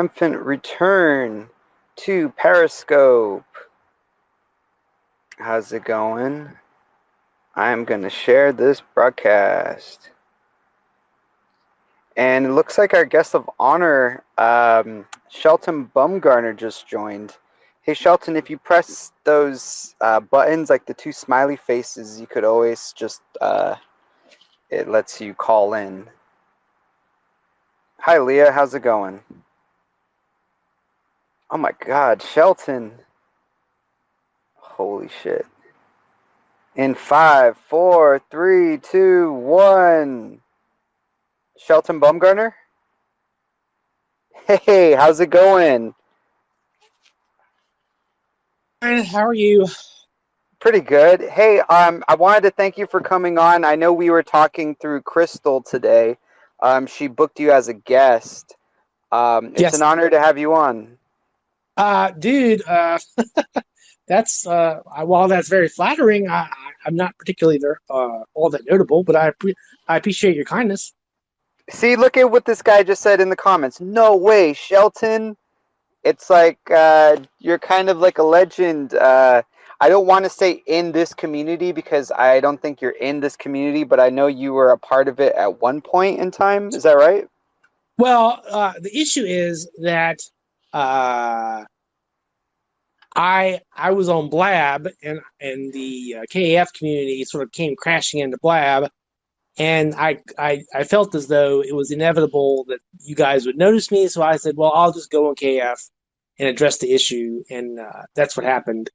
triumphant return to Periscope. How's it going? I'm going to share this broadcast. And it looks like our guest of honor, Shelton Bumgarner, just joined. Hey, Shelton, if you press those buttons, like the two smiley faces, you could always just, it lets you call in. Hi, Leah. How's it going? Oh, my God. Shelton. Holy shit. In 5, 4, 3, 2, 1. Shelton Bumgarner? Hey, how's it going? How are you? Pretty good. Hey, I wanted to thank you for coming on. I know we were talking through Krystal today. She booked you as a guest. It's Yes. an honor to have you on. Dude, that's while that's very flattering, I'm not particularly all that notable, but I appreciate your kindness. See, look at what this guy just said in the comments. No way, Shelton. It's like you're kind of like a legend. I don't want to say in this community because I don't think you're in this community, but I know you were a part of it at one point in time. Is that right? Well, the issue is that I was on Blab, and the KAF community sort of came crashing into Blab, and I felt as though it was inevitable that you guys would notice me, so I said, well, I'll just go on KF and address the issue, and that's what happened.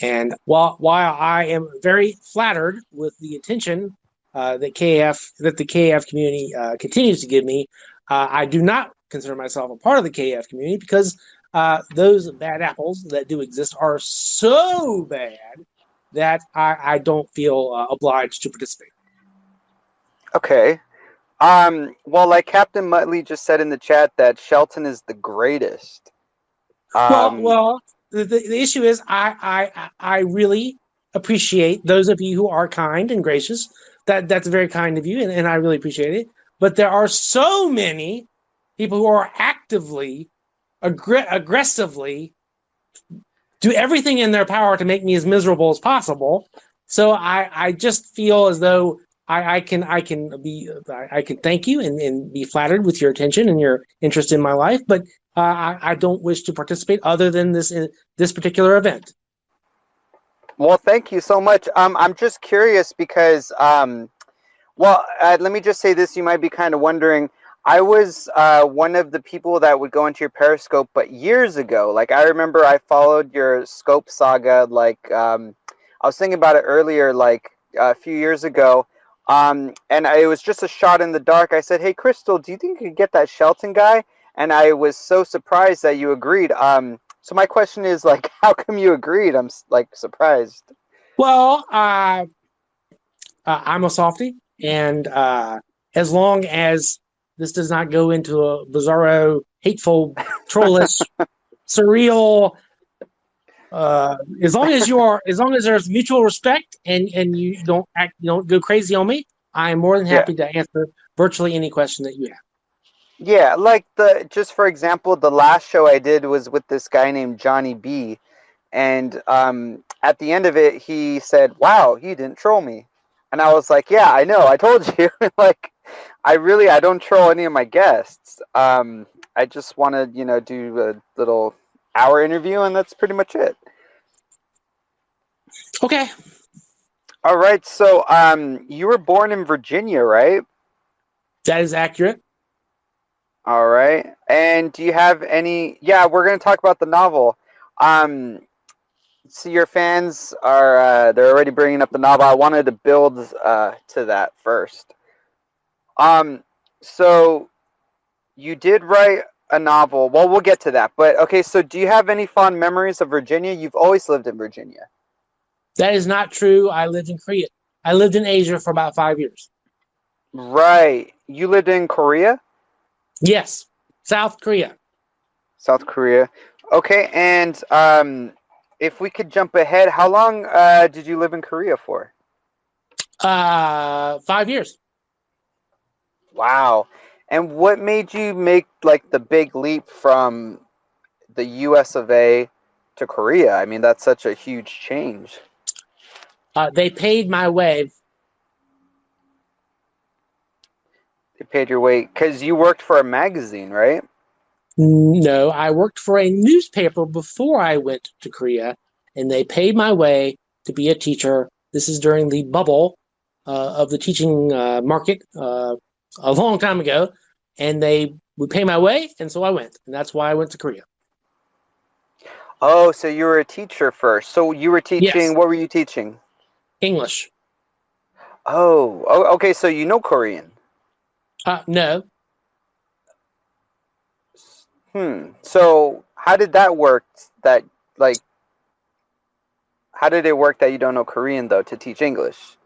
And while I am very flattered with the attention that the KF community continues to give me, I do not consider myself a part of the KF community because those bad apples that do exist are so bad that I don't feel obliged to participate. Okay. Well, like Captain Muttley just said in the chat that Shelton is the greatest. Well, the issue is I really appreciate those of you who are kind and gracious. That's very kind of you, and I really appreciate it. But there are so many people who are actively, aggressively do everything in their power to make me as miserable as possible. So I just feel as though I can thank you and be flattered with your attention and your interest in my life, but I don't wish to participate other than this particular event. Well, thank you so much. I'm just curious because, let me just say this. You might be kind of wondering. I was one of the people that would go into your Periscope, but years ago. Like, I remember I followed your Scope saga. Like, I was thinking about it earlier, like a few years ago. And it was just a shot in the dark. I said, hey, Krystal, do you think you could get that Shelton guy? And I was so surprised that you agreed. So my question is, like, how come you agreed? I'm, like, surprised. Well, I'm a softie, and as long as this does not go into a bizarro, hateful, trollish, surreal, as long as there's mutual respect and you don't go crazy on me, I'm more than happy to answer virtually any question that you have. Yeah, like just for example, the last show I did was with this guy named Johnny B, and at the end of it, he said, "Wow, you didn't troll me," and I was like, "Yeah, I know, I told you." Like, I don't troll any of my guests. I just want to, do a little hour interview, and that's pretty much it. Okay. All right, so you were born in Virginia, right? That is accurate. All right. And do you have any? Yeah, we're going to talk about the novel. So your fans are they're already bringing up the novel. I wanted to build to that first. So you did write a novel. Well, we'll get to that. But okay, so do you have any fond memories of Virginia? You've always lived in Virginia. That is not true. I lived in Korea. I lived in Asia for about 5 years. Right. You lived in Korea? Yes. South Korea. South Korea. Okay, and if we could jump ahead, how long did you live in Korea for? 5 years. Wow. And what made you make like the big leap from the US of A to Korea? I mean, that's such a huge change. They paid my way. They paid your way because you worked for a magazine, right? No, I worked for a newspaper before I went to Korea, and they paid my way to be a teacher. This is during the bubble of the teaching market a long time ago, and they would pay my way, and so I went, and that's why I went to Korea. Oh, so you were a teacher first. So you were teaching, Yes, what were you teaching? English. Okay, so you know Korean. No. So how did that work? That like, how did it work that you don't know Korean though to teach English?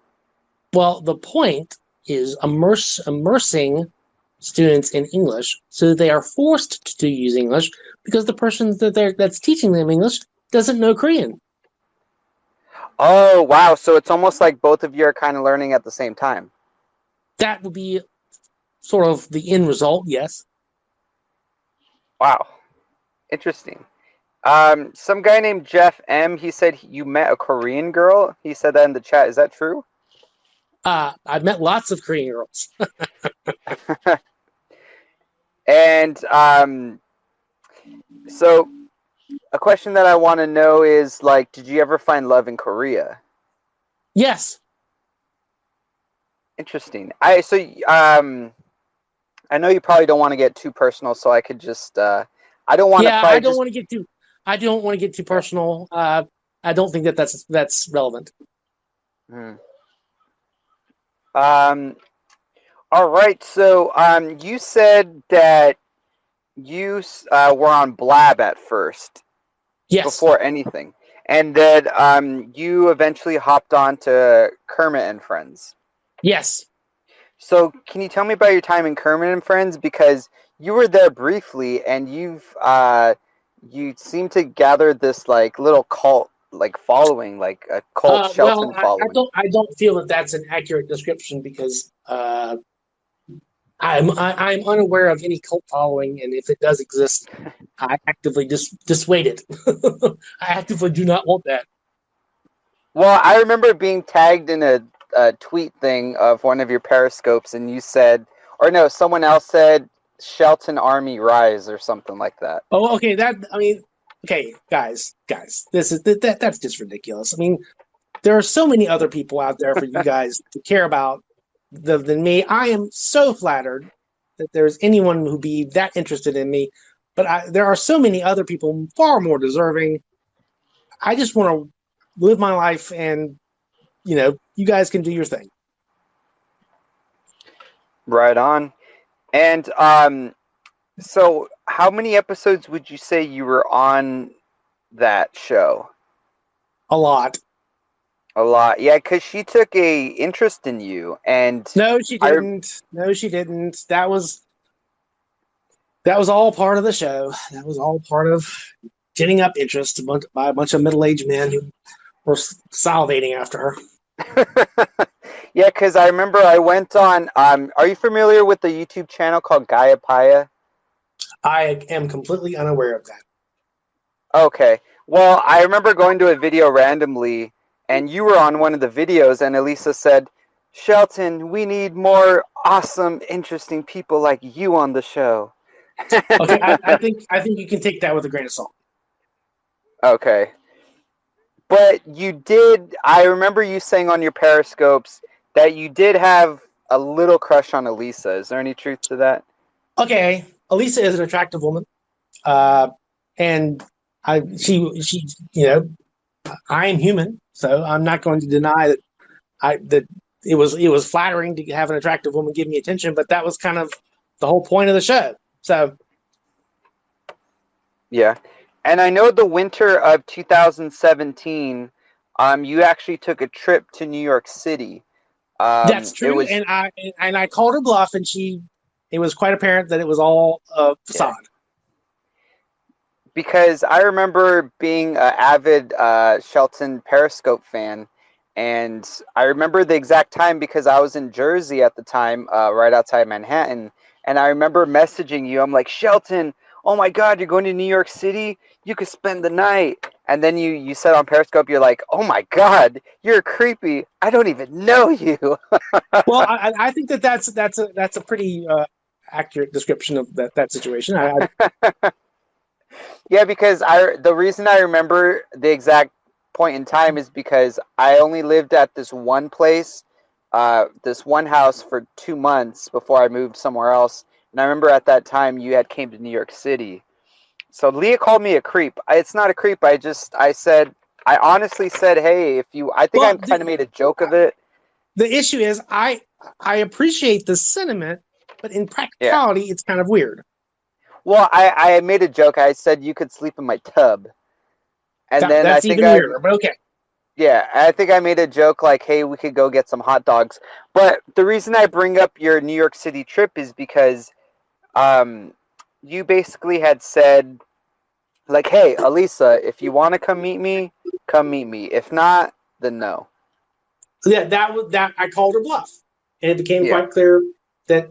Well, the point is immersing students in English so they are forced to use English because the person that's teaching them English doesn't know Korean. Oh, wow. So it's almost like both of you are kind of learning at the same time. That would be sort of the end result, yes. Wow. Interesting. Some guy named Jeff M, he said you met a Korean girl. He said that in the chat. Is that true? I've met lots of Korean girls. And so a question that I want to know is like, did you ever find love in Korea? Yes. Interesting. I know you probably don't want to get too personal, so I could just I don't want to Yeah, probably just I don't want to get too personal. I don't think that's relevant. Hmm. Um all right. So you said that you were on Blab at first Yes. before anything, and that you eventually hopped on to Kermit and Friends. Yes. So can you tell me about your time in Kermit and Friends, because you were there briefly and you seem to gather this like little cult like following, like a cult Well, Shelton following. I don't feel that that's an accurate description because I'm unaware of any cult following, and if it does exist, I actively dissuade it. I actively do not want that. Well, I remember being tagged in a tweet thing of one of your periscopes, and you said, or no, someone else said, "Shelton Army Rise" or something like that. Oh, okay. Okay, guys, this is that's just ridiculous. I mean, there are so many other people out there for you guys to care about than me. I am so flattered that there's anyone who be that interested in me, but there are so many other people far more deserving. I just want to live my life, and you guys can do your thing. Right on. And so how many episodes would you say you were on that show? A lot. A lot. Yeah, because she took a interest in you, and No, she I didn't. No, she didn't. That was all part of the show. That was all part of getting up interest by a bunch of middle-aged men who were salivating after her. yeah, because I remember I went on. Are you familiar with the YouTube channel called Gaia Paya? I am completely unaware of that. Okay. Well, I remember going to a video randomly, and you were on one of the videos, and Elisa said, "Shelton, we need more awesome, interesting people like you on the show." Okay, I think you can take that with a grain of salt. Okay. But you did, I remember you saying on your periscopes that you did have a little crush on Elisa. Is there any truth to that? Okay, Elisa is an attractive woman, and she I am human, so I'm not going to deny that it was flattering to have an attractive woman give me attention, but that was kind of the whole point of the show. So Yeah. And I know the winter of 2017, you actually took a trip to New York City. that's It true, was, and I called her bluff, and it was quite apparent that it was all a yeah. facade. Because I remember being an avid Shelton Periscope fan, and I remember the exact time because I was in Jersey at the time, right outside Manhattan, And I remember messaging you. I'm like, Shelton, oh my God, you're going to New York City? You could spend the night. And then you said on Periscope, you're like, oh my God, you're creepy. I don't even know you. Well, I think that's a pretty accurate description of that situation. Yeah, because the reason I remember the exact point in time is because I only lived at this one place, this one house for 2 months before I moved somewhere else. And I remember at that time you had came to New York City. So Leah called me a creep. It's not a creep. I honestly said, hey, if you, I think I Well, kind of made a joke of it. the issue is I appreciate the sentiment, but in Yeah. practicality, it's kind of weird. Well, I made a joke. I said you could sleep in my tub. And then That's even weirder, but okay. yeah, I think I made a joke like, hey, we could go get some hot dogs. But the reason I bring up your New York City trip is because you basically had said, like, hey, Elisa, if you want to come meet me, come meet me. If not, then no. So yeah, that I called her bluff, and it became Yeah. quite clear that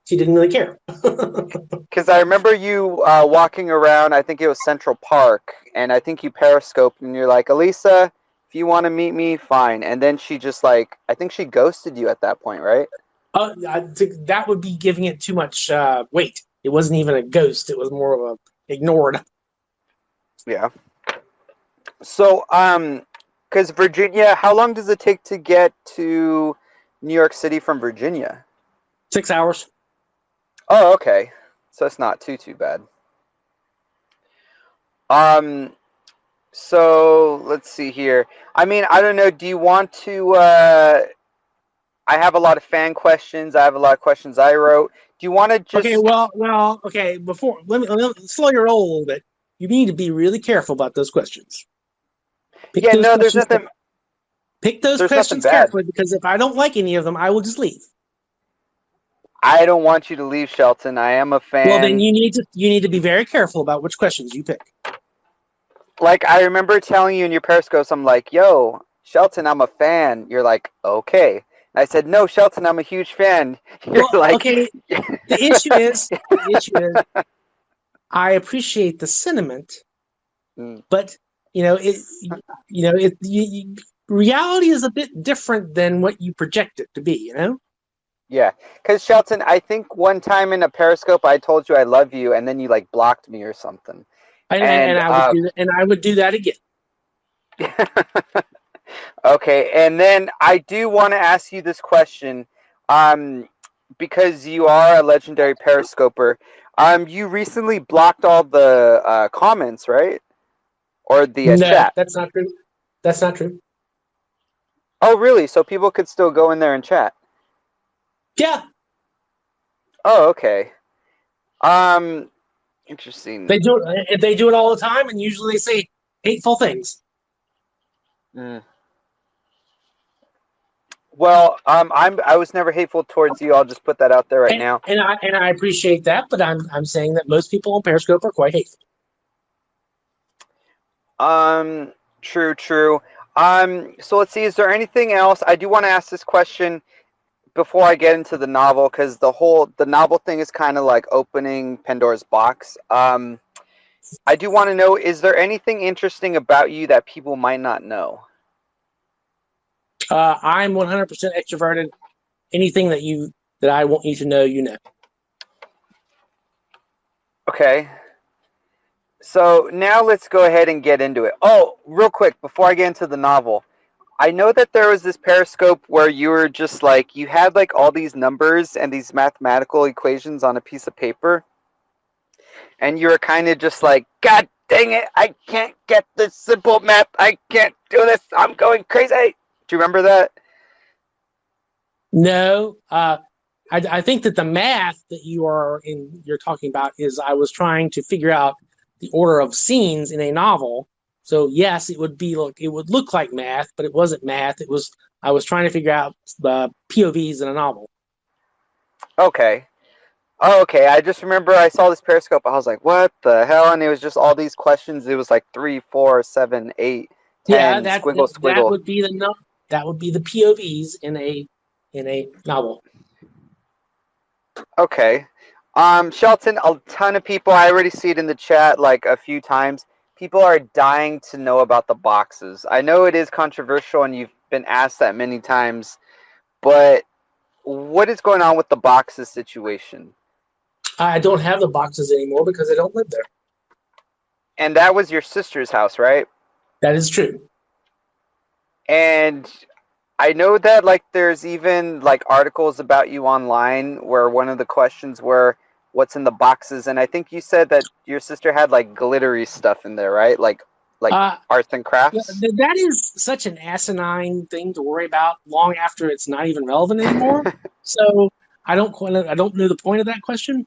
she didn't really care. Because I remember you walking around, I think it was Central Park, and I think you periscoped, and you're like, Elisa, if you want to meet me, fine. And then she just like, I think she ghosted you at that point, right? That would be giving it too much weight. It wasn't even a ghost; it was more of a ignored. Yeah. So, because Virginia, how long does it take to get to New York City from Virginia? 6 hours. Oh, okay. So it's not too bad. Um, so let's see here. I mean, I don't know. Do you want to? I have a lot of fan questions. I have a lot of questions I wrote. Do you want to just? Okay, well, okay. Before let me slow your roll a little bit. You need to be really careful about those questions. Yeah, no, there's nothing. Pick those There's nothing questions bad. carefully, because if I don't like any of them, I will just leave. I don't want you to leave, Shelton. I am a fan. Well, then you need to be very careful about which questions you pick. Like, I remember telling you in your Periscopes, I'm like, yo, Shelton, I'm a fan. You're like, okay. And I said, no, Shelton, I'm a huge fan. You're Well, like, okay. The issue is, I appreciate the sentiment, but reality is a bit different than what you project it to be. yeah. Because, Shelton, I think one time in a Periscope, I told you I love you, and then you, like, blocked me or something. And I would do that again. Okay, and then I do want to ask you this question, because you are a legendary Periscoper. You recently blocked all the comments, right? Or the No, chat. that's not true. That's not true. Oh, really? So people could still go in there and chat? Yeah. Oh, okay. Interesting. They do it all the time, and usually they say hateful things. Mm. Well, I was never hateful towards you. I'll just put that out there right now. And I appreciate that, but I'm saying that most people on Periscope are quite hateful. True. So let's see. Is there anything else? I do want to ask this question before I get into the novel, because the novel thing is kind of like opening Pandora's box. I do want to know: is there anything interesting about you that people might not know? I'm 100% extroverted. Anything that I want you to know, you know. Okay. So now let's go ahead and get into it. Oh, real quick, before I get into the novel, I know that there was this Periscope where you were just like, you had like all these numbers and these mathematical equations on a piece of paper, and you were kind of just like, God dang it, I can't get this simple math. I can't do this. I'm going crazy. Do you remember that? No, I think that the math that you're talking about is I was trying to figure out the order of scenes in a novel. So yes, it would look like math, but it wasn't math. I was trying to figure out the POVs in a novel. Okay. Oh, okay. I just remember I saw this Periscope. I was like, what the hell? And it was just all these questions. It was like 3, 4, 7, 8, 10, squiggle. That would be the POVs in a novel. Okay. Shelton, a ton of people, I already see it in the chat like a few times. People are dying to know about the boxes. I know it is controversial and you've been asked that many times, but what is going on with the boxes situation? I don't have the boxes anymore because I don't live there. And that was your sister's house, right? That is true. And I know that like there's even like articles about you online where one of the questions were what's in the boxes, and I think you said that your sister had like glittery stuff in there, right? Like Uh, arts and crafts. that is such an asinine thing to worry about long after it's not even relevant anymore. So I don't know the point of that question.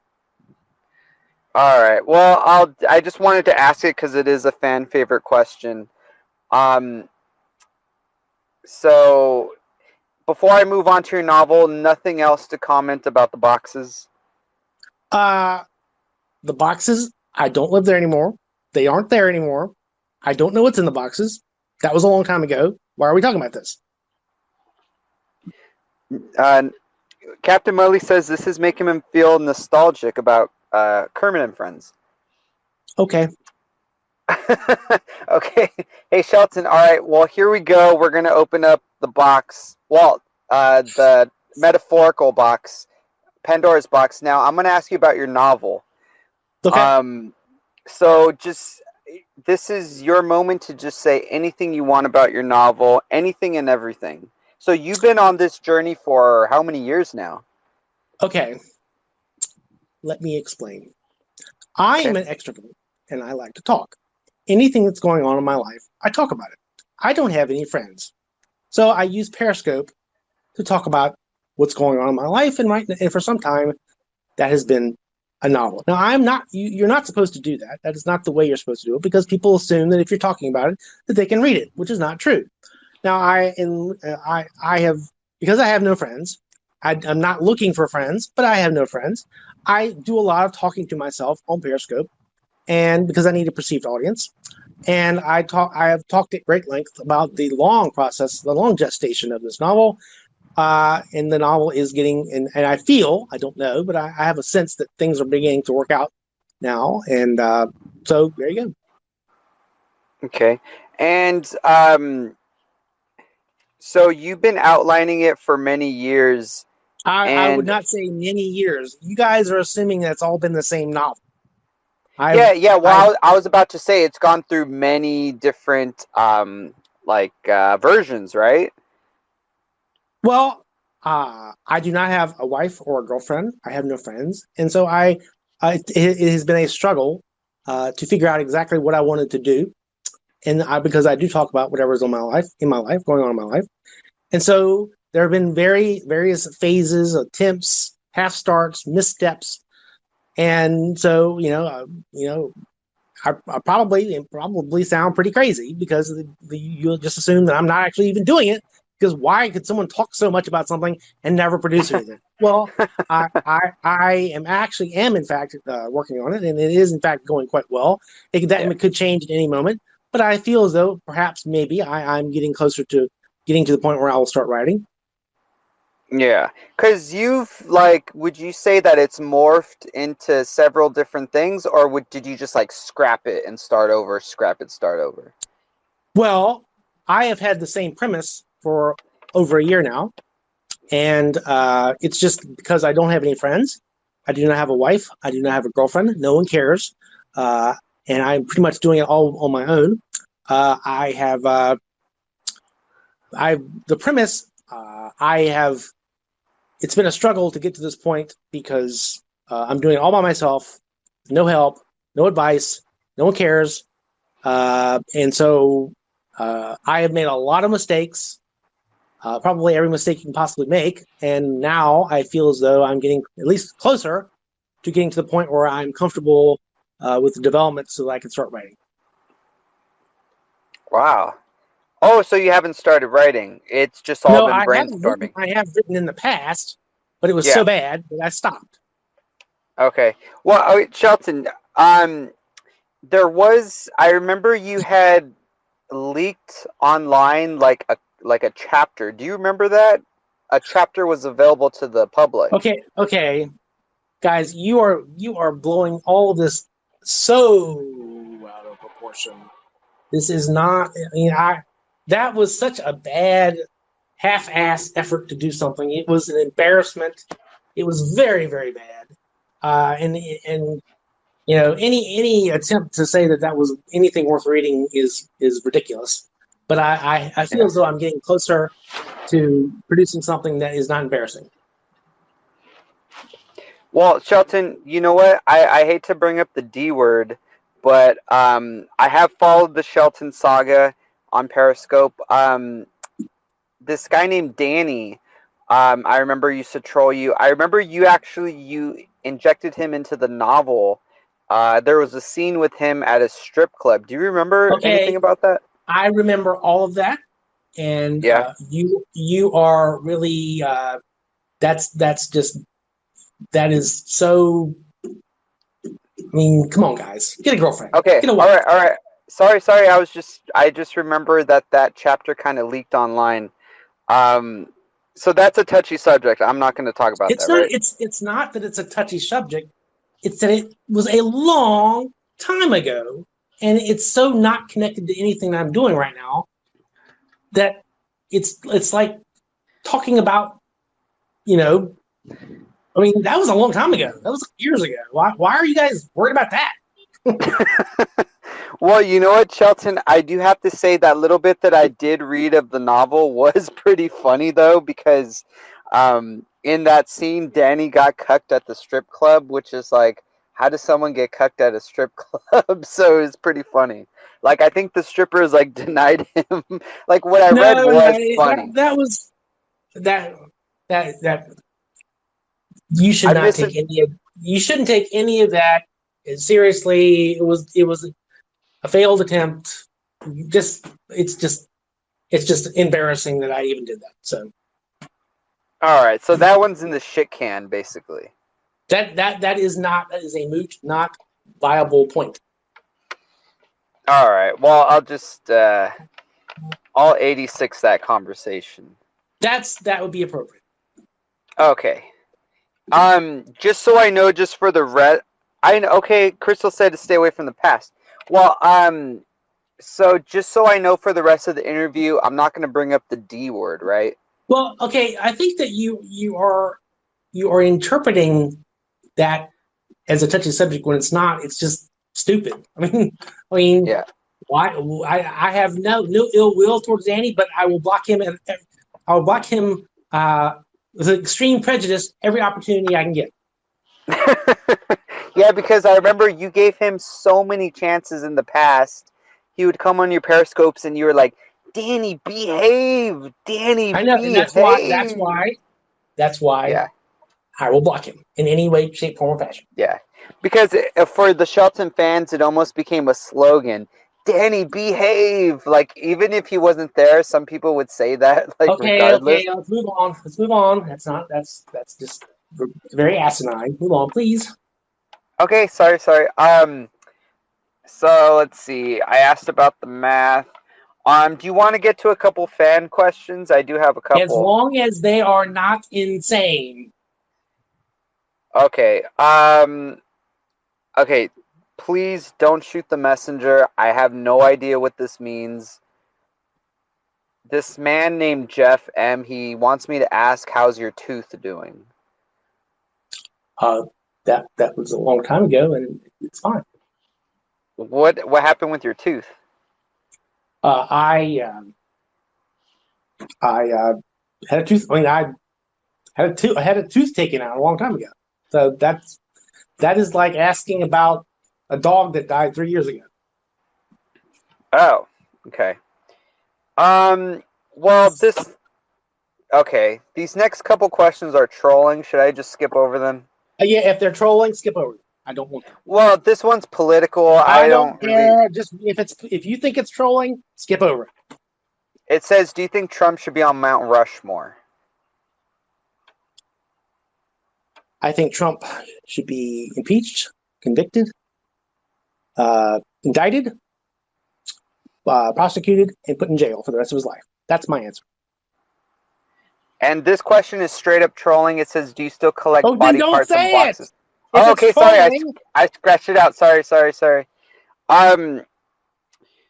All right. Well, I just wanted to ask it because it is a fan favorite question. Um, so before I move on to your novel, nothing else to comment about the boxes. Uh, the boxes, I don't live there anymore. They aren't there anymore. I don't know what's in the boxes. That was a long time ago. Why are we talking about this? Uh, Captain Murley says this is making him feel nostalgic about Kermit and Friends. Okay. Okay. Hey, Shelton. All right. Well, here we go. We're going to open up the box. Well, the metaphorical box, Pandora's box. Now, I'm going to ask you about your novel. Okay. So just this is your moment to just say anything you want about your novel, anything and everything. So you've been on this journey for how many years now? Okay. Let me explain. I Okay. am an extrovert and I like to talk. Anything that's going on in my life, I talk about it. I don't have any friends. So I use Periscope to talk about what's going on in my life. And for some time, that has been a novel. Now, I'm not, you're not supposed to do that. That is not the way you're supposed to do it because people assume that if you're talking about it, that they can read it, which is not true. Now, I have, because I have no friends, I'm not looking for friends, but I have no friends. I do a lot of talking to myself on Periscope, and because I need a perceived audience, and I have talked at great length about the long process, the long gestation of this novel. And the novel is getting, and I feel, I don't know, but I have a sense that things are beginning to work out now. And so there you go. Okay. And so you've been outlining it for many years, I would and not say many years. You guys are assuming that's all been the same novel. yeah. I've, Well, I was about to say it's gone through many different versions, right? well, I do not have a wife or a girlfriend. I have no friends, and so it has been a struggle to figure out exactly what I wanted to do, and because I do talk about whatever's in my life, going on in my life, and so there have been various phases, attempts, half starts, missteps, and so I probably sound pretty crazy because you'll just assume that I'm not actually even doing it. Because why could someone talk so much about something and never produce anything? Well, I am in fact working on it, and it is in fact going quite well. Yeah. It could change at any moment, but I feel as though perhaps maybe I'm getting closer to getting to the point where I will start writing. Yeah, because you've like, would you say that it's morphed into several different things, or did you just like scrap it and start over, scrap it, start over? Well, I have had the same premise for over a year now, and it's just because I don't have any friends. I do not have a wife. I do not have a girlfriend. No one cares, uh, and I'm pretty much doing it all on my own. I have I the premise. I have It's been a struggle to get to this point because I'm doing it all by myself, no help, no advice, no one cares, and so I have made a lot of mistakes, probably every mistake you can possibly make. And now I feel as though I'm getting at least closer to getting to the point where I'm comfortable with the development so that I can start writing. Wow. Oh, so you haven't started writing. It's just all No, been I haven't written. brainstorming. I have written in the past, but it was so Yeah. bad that I stopped. Okay. Well, Shelton, um, I remember you had leaked online like a chapter. Do you remember that? A chapter was available to the public. Okay. guys, you are blowing all of this so out of proportion. This is not. I mean, that was such a bad, half-ass effort to do something. It was an embarrassment. It was very, very bad. And any attempt to say that was anything worth reading is ridiculous. But I feel as though I'm getting closer to producing something that is not embarrassing. Well, Shelton, you know what? I hate to bring up the D word, but I have followed the Shelton saga on Periscope. This guy named Danny, I remember used to troll you. I remember you injected him into the novel. There was a scene with him at a strip club. Do you remember anything about that? I remember all of that, and you are really that is so. I mean, come on, guys, get a girlfriend. Okay, get a wife. All right. Sorry. I just remember that chapter kind of leaked online. So that's a touchy subject. I'm not going to talk about that. Right? It's not that it's a touchy subject. It's that it was a long time ago, and it's so not connected to anything I'm doing right now that it's like talking about, I mean, that was a long time ago. That was years ago. Why are you guys worried about that? Well, you know what, Shelton? I do have to say that little bit that I did read of the novel was pretty funny, though, because in that scene, Danny got cucked at the strip club, which is like, how does someone get cucked at a strip club? So it's pretty funny. Like, I think the strippers like denied him. Like, what I read was funny. That was that. You should not take any of. You shouldn't take any of that seriously. It was a failed attempt. It's just embarrassing that I even did that. So. All right, so that one's in the shit can, basically. That is a moot, not viable point. All right. Well, I'll just I'll 86 that conversation. That would be appropriate. Okay. Just so I know, just for the okay, Krystal said to stay away from the past. Well, so just so I know for the rest of the interview, I'm not going to bring up the D word, right? Well, okay, I think that you are interpreting that as a touchy subject when it's not. It's just stupid. I mean, yeah. Why? I have no ill will towards Danny, but I will block him. I will block him with extreme prejudice every opportunity I can get. Yeah, because I remember you gave him so many chances in the past. He would come on your periscopes, and you were like, "Danny, behave, Danny." I know, behave. And that's why. Yeah. I will block him in any way, shape, form, or fashion. Yeah, because for the Shelton fans, it almost became a slogan. Danny, behave. Like, even if he wasn't there, some people would say that. Like, regardless. Okay, let's move on. That's just very asinine. Move on, please. Okay, sorry. So let's see. I asked about the math. Do you want to get to a couple fan questions? I do have a couple. As long as they are not insane. Okay. Okay. Please don't shoot the messenger. I have no idea what this means. This man named Jeff M. He wants me to ask, how's your tooth doing? That was a long time ago, and it's fine. What happened with your tooth? I had a tooth. I mean, I had a tooth taken out a long time ago. So that is like asking about a dog that died 3 years ago. Oh, okay. Well, these next couple questions are trolling. Should I just skip over them? Yeah, if they're trolling, skip over them. I don't want them. Well, this one's political. I don't care. Really... Just if you think it's trolling, skip over it. It says, do you think Trump should be on Mount Rushmore? I think Trump should be impeached, convicted, indicted, prosecuted, and put in jail for the rest of his life. That's my answer. And this question is straight up trolling. It says, do you still collect body parts and boxes? If Oh, it's okay, sorry. trolling, I scratched it out. Sorry. Um,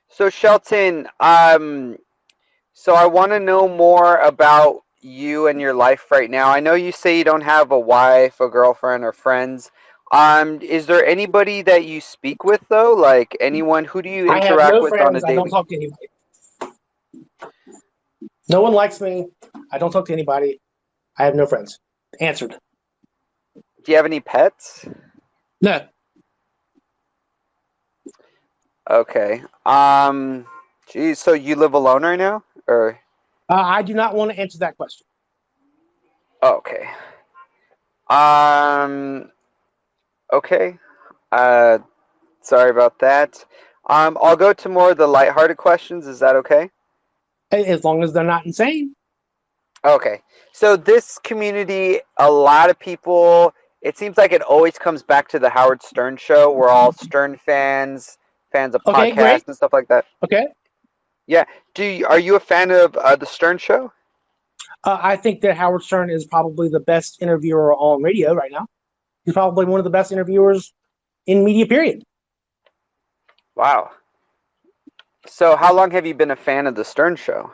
so Shelton, so I want to know more about you and your life right now. I know you say you don't have a wife, a girlfriend, or friends. Is there anybody that you speak with though? Like anyone? Who do you I have interact no with on a friends. I don't daily? talk to anybody. No one likes me. I don't talk to anybody. I have no friends. Answered. Do you have any pets? No. Okay. Geez, so you live alone right now, or? I do not want to answer that question. Okay. Um. Okay. Uh. Sorry about that. I'll go to more of the lighthearted questions. Is that okay? As long as they're not insane. Okay. So this community, a lot of people, it seems like it always comes back to the Howard Stern show. We're all Stern fans, fans of Okay, great. podcasts and stuff like that. Okay. Yeah. Are you a fan of the Stern show? I think that Howard Stern is probably the best interviewer on radio right now. He's probably one of the best interviewers in media, period. Wow. So how long have you been a fan of the Stern show?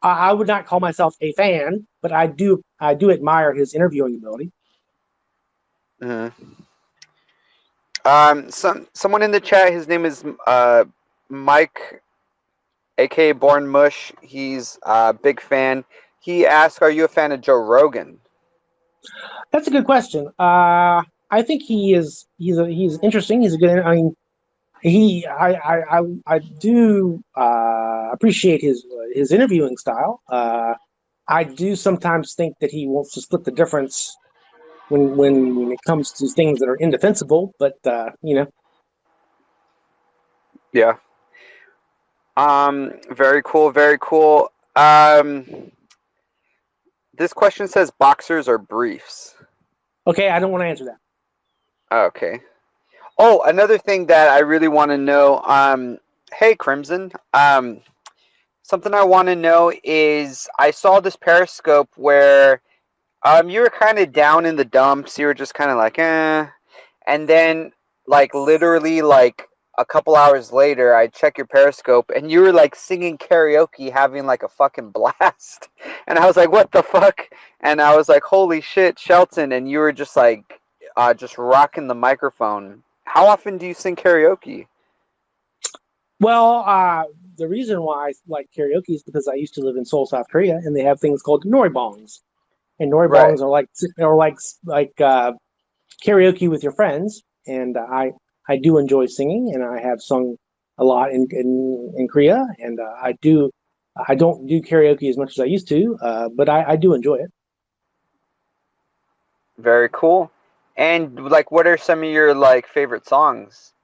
I would not call myself a fan, but I do admire his interviewing ability. Mm-hmm. Someone in the chat, his name is Mike, aka Born Mush. He's a big fan. He asked, "Are you a fan of Joe Rogan?" That's a good question. I think he is. He's interesting. He's a good. I mean, I do appreciate his interviewing style. I do sometimes think that he wants to split the difference when it comes to things that are indefensible. But Yeah. Very cool. Very cool. This question says boxers or briefs. okay, I don't want to answer that. Okay. Oh, another thing that I really want to know. Hey Crimson. Something I want to know is I saw this Periscope where you were kind of down in the dumps. You were just kind of like, eh. And then, like, literally, like, a couple hours later, I check your Periscope, and you were, like, singing karaoke, having, like, a fucking blast. And I was like, what the fuck? And I was like, holy shit, Shelton. And you were just, like, just rocking the microphone. How often do you sing karaoke? Well, the reason why I like karaoke is because I used to live in Seoul, South Korea, and they have things called noribongs, and Right. noribongs are like karaoke with your friends, and I do enjoy singing, and I have sung a lot in Korea, and I don't do karaoke as much as I used to, but I do enjoy it. Very cool. And, like, what are some of your, like, favorite songs?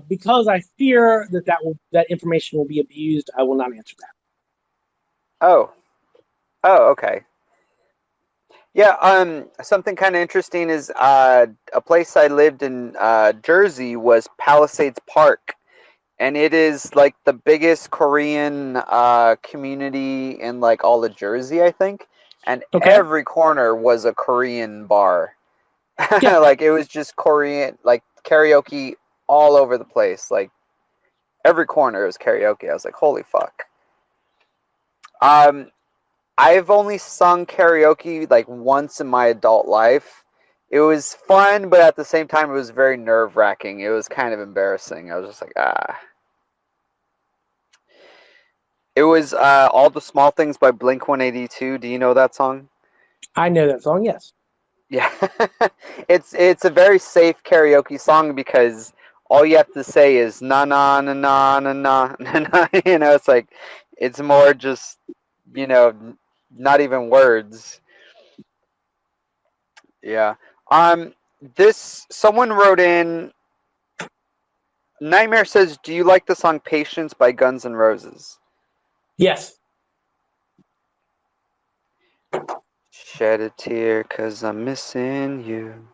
Because I fear that information will be abused, I will not answer that. Oh. Oh, okay. Yeah, something kind of interesting is a place I lived in Jersey was Palisades Park, and it is like the biggest Korean community in like all of Jersey, I think, and Okay, every corner was a Korean bar. yeah. Like it was just Korean, like karaoke all over the place. Like every corner was karaoke. I was like, holy fuck. Um, I've only sung karaoke like once in my adult life. It was fun, but at the same time, it was very nerve wracking. It was kind of embarrassing. I was just like, ah. It was All the Small Things by Blink 182. Do you know that song? I know that song. Yes. Yeah. It's a very safe karaoke song because all you have to say is na na na na na na na na. You know, it's like it's more just you know not even words. Yeah. Um, this someone wrote in. Nightmare says, "Do you like the song Patience by Guns N' Roses?" Yes. Shed a tear 'cause I'm missing you.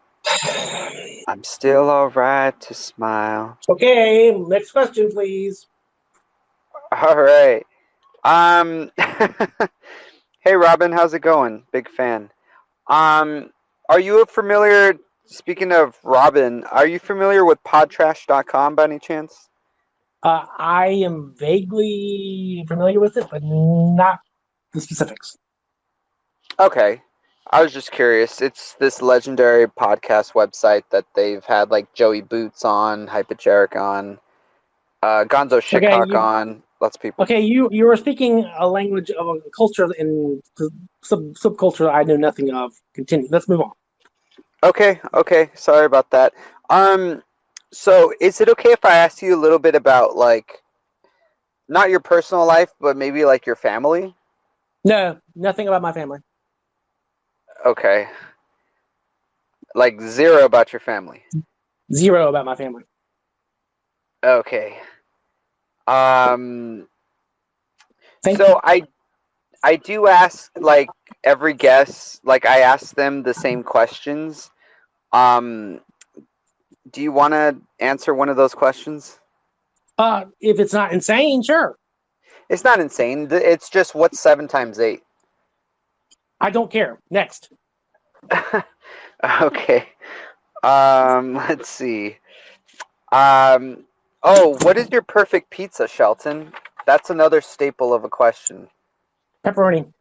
I'm still alright to smile. Okay. Next question, please. All right. Um, Hey Robin, how's it going? Big fan. Um, are you familiar? Speaking of Robin, are you familiar with podtrash.com by any chance? I am vaguely familiar with it, but not the specifics. Okay. I was just curious. It's this legendary podcast website that they've had like Joey Boots on, Hypogeric on, Gonzo Okay, Shitcock on, lots of people. you were speaking a language of a culture in subculture I know nothing of. Continue. Let's move on. Okay. Sorry about that. Um, so is it okay if I ask you a little bit about like not your personal life, but maybe like your family? No, nothing about my family. Okay. Like zero about your family. Zero about my family. Okay. Um, Thank you. so I do ask like every guest, like I ask them the same questions. Um, do you want to answer one of those questions? If it's not insane, sure. It's not insane. It's just what's 7 times 8. I don't care. Next. Okay. Let's see. What is your perfect pizza, Shelton? That's another staple of a question. Pepperoni.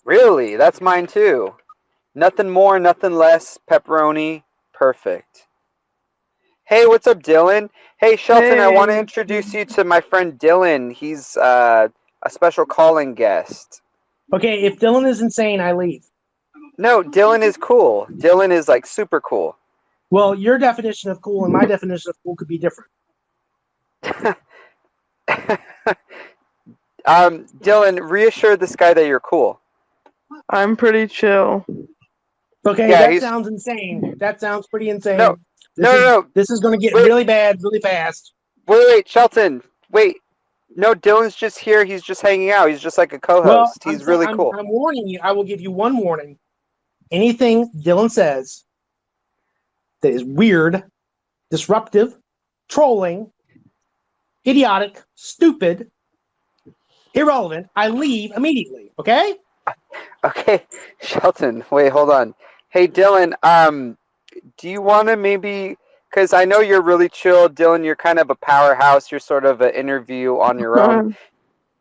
Really? That's mine too. Nothing more, nothing less. Pepperoni. Perfect. Hey, what's up, Dylan? Hey, Shelton, I want to Hey. introduce you to my friend Dylan. He's a special calling guest. Okay, if Dylan is insane, I leave. No, Dylan is cool. Dylan is like super cool. Well, your definition of cool and my definition of cool could be different. Dylan, reassure this guy that you're cool. I'm pretty chill. Okay, Yeah, that sounds insane. That sounds pretty insane. No. No. This is going to get Wait. really bad really fast. Wait, Shelton. Wait. No, Dylan's just here. He's just hanging out. He's just like a co-host. Well, He's really cool. I'm warning you. I will give you one warning. Anything Dylan says that is weird, disruptive, trolling, idiotic, stupid, irrelevant, I leave immediately. Okay? Okay, Shelton. Wait, hold on. Hey, Dylan. Do you want to maybe? Because I know you're really chill, Dylan. You're kind of a powerhouse. You're sort of an interview on your own.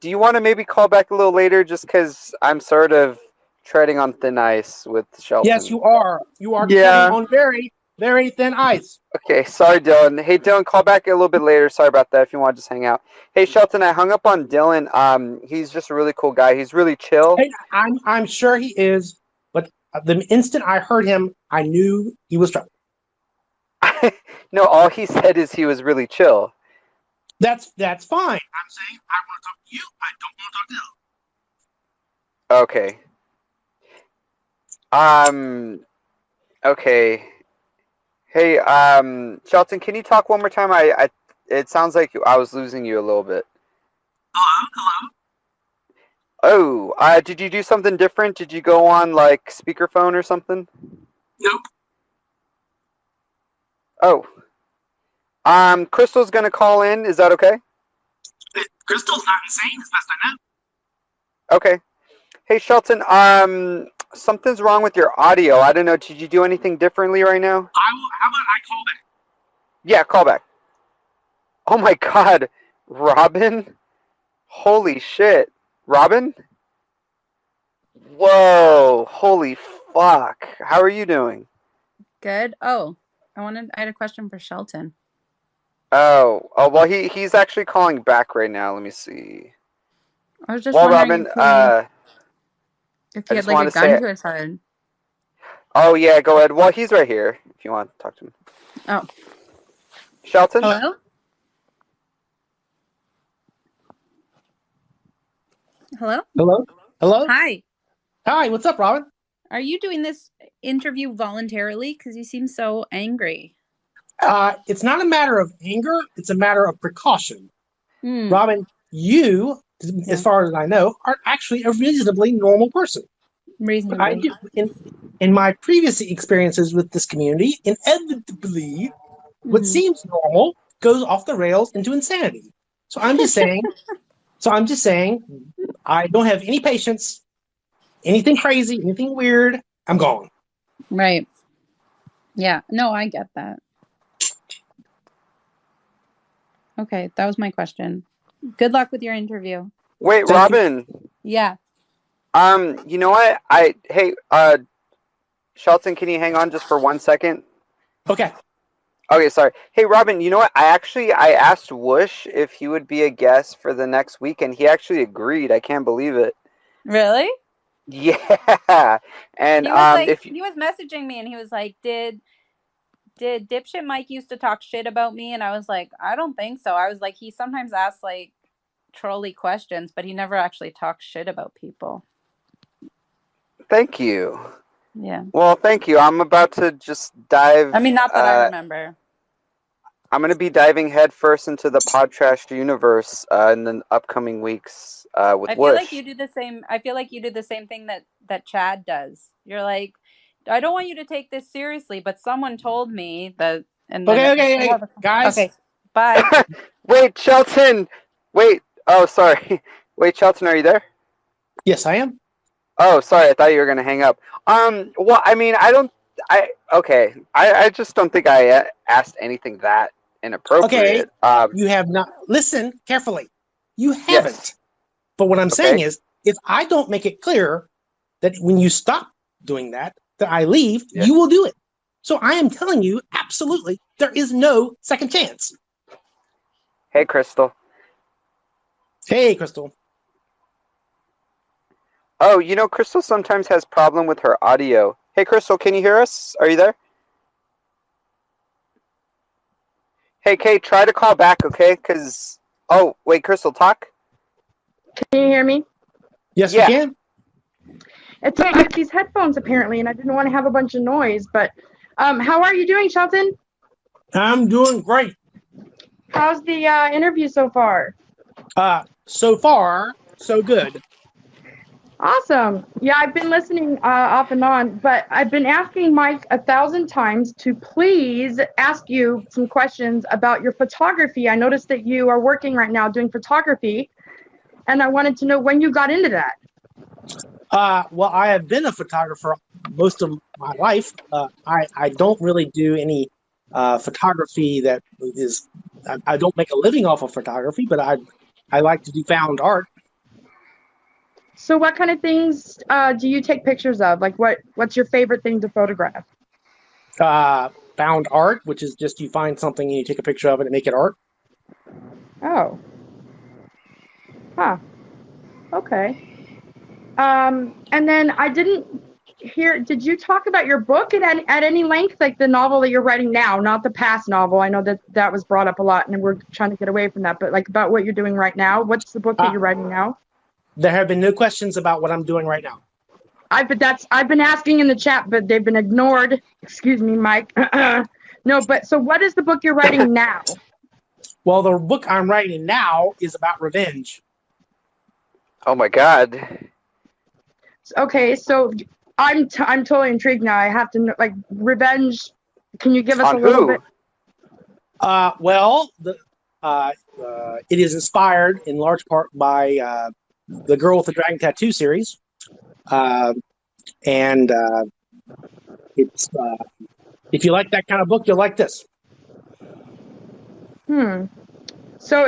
Do you want to maybe call back a little later? Just because I'm sort of treading on thin ice with Shelton. Yes, you are. You are Yeah. treading on very, very thin ice. Okay, sorry, Dylan. Hey, Dylan, call back a little bit later. Sorry about that. If you want to just hang out. Hey, Shelton, I hung up on Dylan. He's just a really cool guy. He's really chill. Hey, I'm sure he is, but the instant I heard him, I knew he was trouble. No, all he said is he was really chill. That's fine. I'm saying I want to talk to you. I don't want to talk to him. Okay. Okay. Hey, Shelton, can you talk one more time? It sounds like I was losing you a little bit. Hello? Oh, did you do something different? Did you go on like speakerphone or something? Nope. Oh. Krystal's gonna call in. Is that okay? Krystal's not insane, as best I know. Okay. Hey, Shelton. Something's wrong with your audio. I don't know. Did you do anything differently right now? How about I call back? Yeah, call back. Oh my God, Robin! Holy shit, Robin! Whoa! Holy fuck! How are you doing? Good. Oh, I had a question for Shelton. Oh, well, he's actually calling back right now. Let me see. I was just Well, wondering Robin, if he I had just like wanted a to gun say- to his head. Oh yeah, go ahead. Well, he's right here. If you want to talk to him. Oh. Shelton. Hello? Hello? Hello? Hi. Hi, what's up, Robin? Are you doing this interview voluntarily? Because you seem so angry. It's not a matter of anger, it's a matter of precaution. Hmm. Robin, you, as far as I know, are actually a reasonably normal person. Reasonably. I do, in my previous experiences with this community, inevitably, what seems normal goes off the rails into insanity. So I'm just saying, I don't have any patience. Anything crazy, anything weird, I'm gone. Right. Yeah. No, I get that. Okay, that was my question. Good luck with your interview. Wait, Thank you. Robin. Yeah. You know what? Hey, Shelton, can you hang on just for 1 second? Okay. Okay, sorry. Hey, Robin, you know what? I asked Whoosh if he would be a guest for the next week, and he actually agreed. I can't believe it. Really? Yeah. And He was like, if he was messaging me and he was like, did Dipshit Mike used to talk shit about me? And I was like, I don't think so. I was like, he sometimes asks like trolly questions, but he never actually talks shit about people. thank you. Yeah. Well, thank you. I'm about to just dive. I mean, not that I remember. I'm going to be diving headfirst into the Podtrash universe in the upcoming weeks with I feel like Whoosh. you do the same. I feel like you do the same thing that Chad does. You're like, I don't want you to take this seriously, but someone told me that. And then Okay, guys. Okay, bye. Wait, Shelton. Wait. Oh, sorry. Wait, Shelton, are you there? Yes, I am. Oh, sorry. I thought you were going to hang up. Well, I mean, I just don't think I asked anything that inappropriate. You have not. Listen carefully. You haven't. Yes. But what I'm saying Okay. is, if I don't make it clear that when you stop doing that, that I leave, Yeah. you will do it. So I am telling you, absolutely, there is no second chance. Hey, Krystal. Hey, Krystal. Oh, you know, Krystal sometimes has problem with her audio. Hey, Krystal, can you hear us? Are you there? Hey, Kate, try to call back, okay? Because... Oh, wait, Krystal, talk? Can you hear me? Yes, Yeah. we can. It's like these headphones apparently, and I didn't want to have a bunch of noise. But how are you doing, Shelton? I'm doing great. How's the interview so far? So far, so good. Awesome. Yeah, I've been listening off and on, but I've been asking Mike 1,000 times to please ask you some questions about your photography. I noticed that you are working right now doing photography, and I wanted to know when you got into that. Well, I have been a photographer most of my life. I don't really do any photography that is. I don't make a living off of photography, but I like to do found art. So what kind of things do you take pictures of? Like what's your favorite thing to photograph? Found art, which is just you find something and you take a picture of it and make it art. Oh. Huh. Okay. And then I didn't hear, did you talk about your book at any length, like the novel that you're writing now, not the past novel? I know that was brought up a lot and we're trying to get away from that, but like about what you're doing right now. What's the book that you're writing now? There have been no questions about what I'm doing right now. I've been asking in the chat, but they've been ignored. Excuse me, Mike. No, but so what is the book you're writing now? Well, the book I'm writing now is about revenge. Oh, my God. Okay, so I'm totally intrigued now. I have to know, like, revenge. Can you give us On a little who? bit? Well, it is inspired in large part by the Girl with the Dragon Tattoo series, and it's if you like that kind of book, you'll like this. So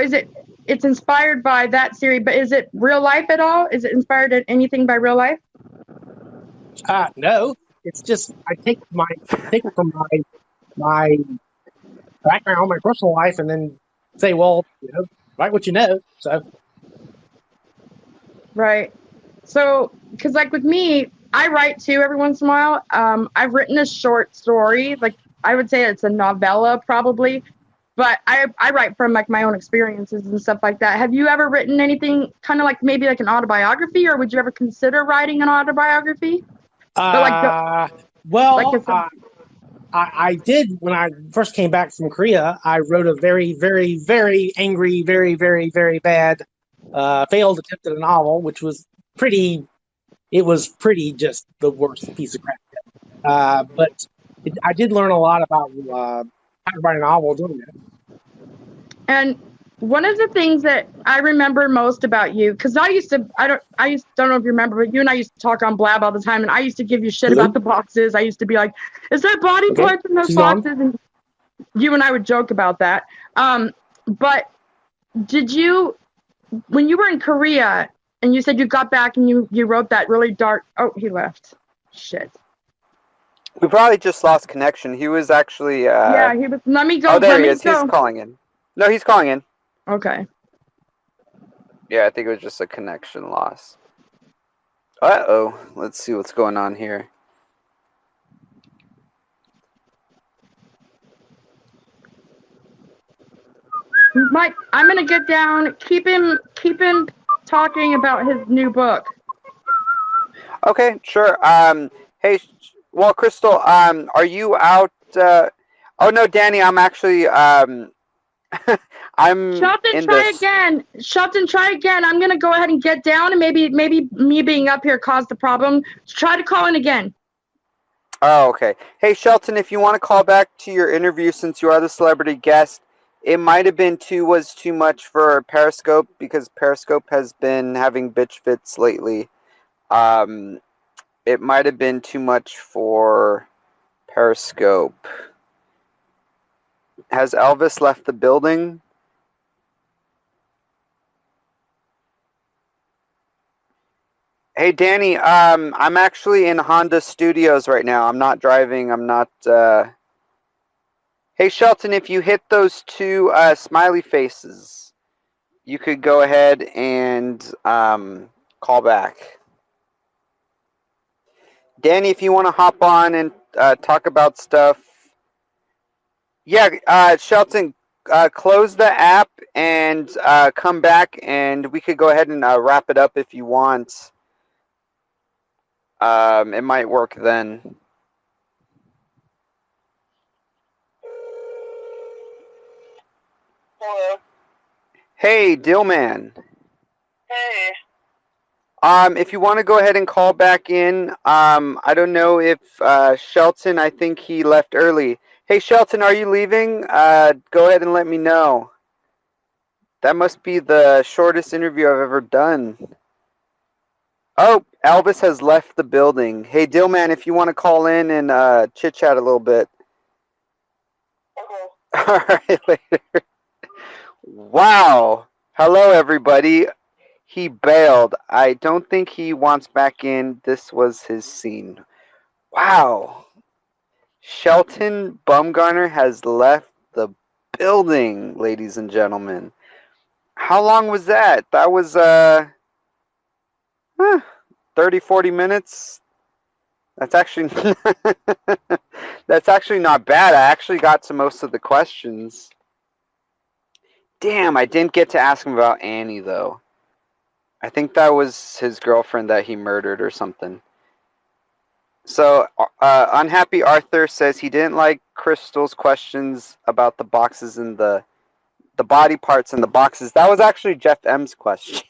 it's inspired by that series, but is it real life at all? Is it inspired at anything by real life? No, it's just I take it from my background, my personal life, and then say, well, write what you know. So Right. So, because like with me, I write too every once in a while. I've written a short story, like I would say it's a novella probably, but I write from like my own experiences and stuff like that. Have you ever written anything kind of like maybe like an autobiography, or would you ever consider writing an autobiography? I did when I first came back from Korea. I wrote a very, very, very angry, very, very, very bad failed attempt at a novel, which was pretty. It was pretty just the worst piece of crap. But I did learn a lot about how to write a novel doing that. And one of the things that I remember most about you, because I don't know if you remember, but you and I used to talk on Blab all the time, and I used to give you shit Hello? about the boxes. I used to be like, "Is there body Okay, parts in those she's on. boxes?" And you and I would joke about that. But did you, when you were in Korea, and you said you got back and you wrote that really dark? Oh, he left. Shit. We probably just lost connection. He was actually. Yeah, he was. Let me go. Oh, there Let he me is. He's go. calling in. No, he's calling in. Okay. Yeah, I think it was just a connection loss. Uh-oh. Let's see what's going on here. Mike, I'm gonna get down. Keep him talking about his new book. Okay, sure. Hey, well, Krystal, are you out? Oh no, Danny, I'm actually I'm Shelton, in try this. again. Shelton, try again. I'm gonna go ahead and get down, and maybe me being up here caused the problem. Try to call in again. Oh, okay. Hey, Shelton, if you want to call back to your interview since you are the celebrity guest, it might have been too much for Periscope because Periscope has been having bitch fits lately. Um, it might have been too much for Periscope. Has Elvis left the building? Hey, Danny, I'm actually in Honda Studios right now. I'm not driving. I'm not. Hey, Shelton, if you hit those two smiley faces, you could go ahead and call back. Danny, if you want to hop on and talk about stuff. Yeah, Shelton, close the app and come back, and we could go ahead and wrap it up if you want. It might work then. Hello. Hey, Dillman. Hey. If you want to go ahead and call back in, I don't know if Shelton, I think he left early. Hey, Shelton, are you leaving? Go ahead and let me know. That must be the shortest interview I've ever done. Oh, Elvis has left the building. Hey, Dillman, if you want to call in and chit-chat a little bit. Okay. All right, later. Wow. Hello, everybody. He bailed. I don't think he wants back in. This was his scene. Wow. Shelton Bumgarner has left the building, ladies and gentlemen. How long was that? That was 30, 40 minutes. That's actually that's actually not bad. I actually got to most of the questions. Damn, I didn't get to ask him about Annie though. I think that was his girlfriend that he murdered or something. So, Unhappy Arthur says he didn't like Krystal's questions about the boxes and the body parts in the boxes. That was actually Jeff M's question.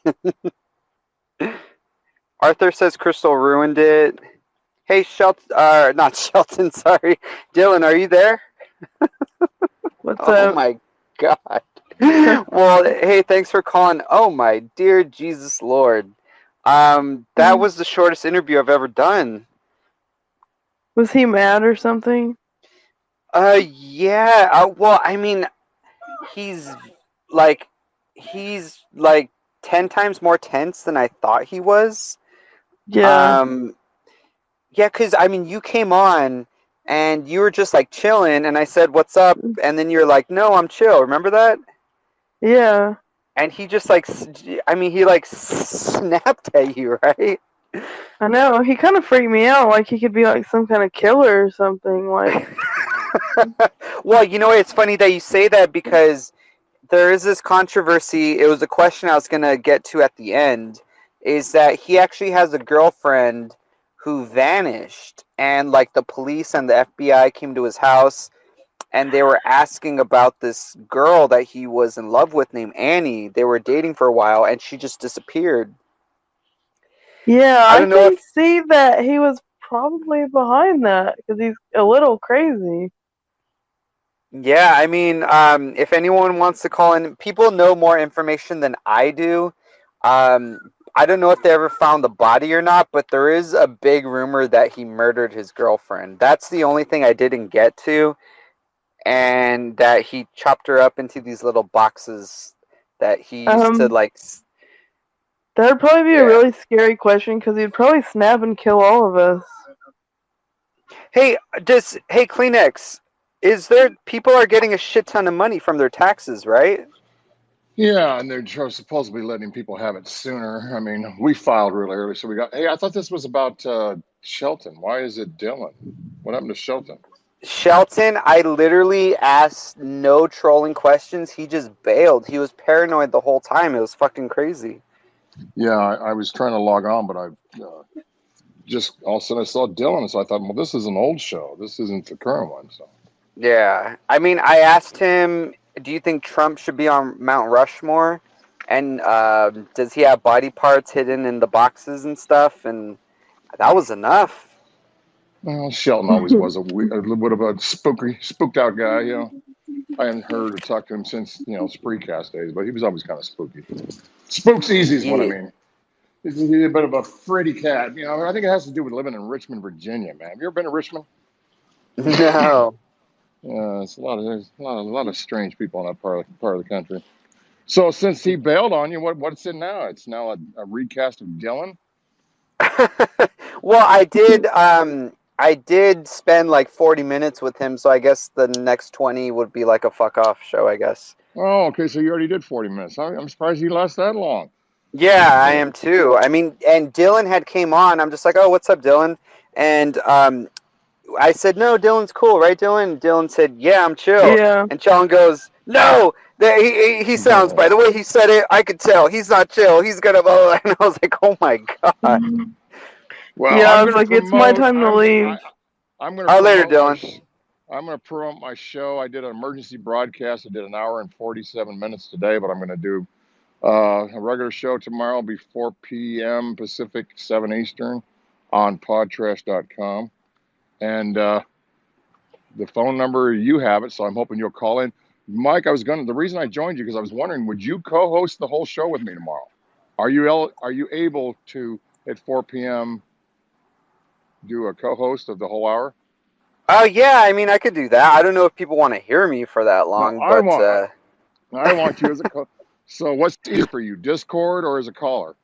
Arthur says Krystal ruined it. Hey, Shelton, not Shelton, sorry. Dylan, are you there? What's Oh up? my God. Well, hey, thanks for calling. Oh my dear Jesus Lord. That was the shortest interview I've ever done. Was he mad or something? Yeah. Well, I mean, he's like, he's like 10 times more tense than I thought he was. Yeah. Yeah, because I mean, you came on and you were just like chilling, and I said, "What's up?" And then you're like, "No, I'm chill." Remember that? Yeah. And he just like, I mean, he like snapped at you, right? I know. He kind of freaked me out. Like he could be like some kind of killer or something. Like, Well, you know, it's funny that you say that because there is this controversy. It was a question I was gonna get to at the end. Is that he actually has a girlfriend who vanished, and like the police and the FBI came to his house, and they were asking about this girl that he was in love with named Annie. They were dating for a while, and she just disappeared. yeah, I I don't know if can see that he was probably behind that because he's a little crazy. Yeah, I mean, if anyone wants to call in, people know more information than I do. I don't know if they ever found the body or not, but there is a big rumor that he murdered his girlfriend. That's the only thing I didn't get to, and that he chopped her up into these little boxes that he used to Um, like. that would probably be a Yeah. really scary question because he'd probably snap and kill all of us. Hey, hey Kleenex, is there people are getting a shit ton of money from their taxes, right? Yeah, and they're supposedly letting people have it sooner. I mean, we filed really early, so we got. Hey, I thought this was about Shelton. Why is it Dylan? What happened to Shelton? Shelton, I literally asked no trolling questions. He just bailed. He was paranoid the whole time. It was fucking crazy. Yeah, I was trying to log on, but I just all of a sudden I saw Dylan, so I thought, well, this is an old show. This isn't the current one. So Yeah. I mean, I asked him, do you think Trump should be on Mount Rushmore? And does he have body parts hidden in the boxes and stuff? And that was enough. well, Shelton always was a little bit of a spooked out guy. You know, I hadn't heard or talked to him since Spreecast days, but he was always kind of spooky. Spooks easy is what I Yeah. mean. He's a bit of a fritty cat. You know, I think it has to do with living in Richmond, Virginia, man. Have you ever been to Richmond? No. There's a lot of strange people in that part of the country. So since he bailed on you, what's it now? It's now a recast of Dylan. Well, I did spend like 40 minutes with him, so I guess the next 20 would be like a fuck off show, I guess. Oh, okay. So you already did 40 minutes. I'm surprised you last that long. Yeah, I So am too. I mean, and Dylan had came on. I'm just like, "Oh, what's up, Dylan?" And I said, "No, Dylan's cool, right, Dylan?" Dylan said, "Yeah, I'm chill." Yeah. And Sean goes, "No, he sounds. By the way he said it, I could tell he's not chill. He's gonna." Blah. And I was like, "Oh my god." well, Yeah, I I'm was going to like, it's my promote. time to leave. I'm going to Oh, later, promote Dylan. I'm going to promote my show. I did an emergency broadcast. I did an hour and 47 minutes today, but I'm going to do a regular show tomorrow, be 4 p.m. Pacific, 7 Eastern, on podtrash.com. And the phone number, you have it, so I'm hoping you'll call in. Mike, the reason I joined you because I was wondering, would you co-host the whole show with me tomorrow? Are you able to at 4 p.m. do a co-host of the whole hour? Oh yeah, I mean, I could do that. I don't know if people want to hear me for that No, long, but I want you as a co. So what's easier for you, Discord or as a caller?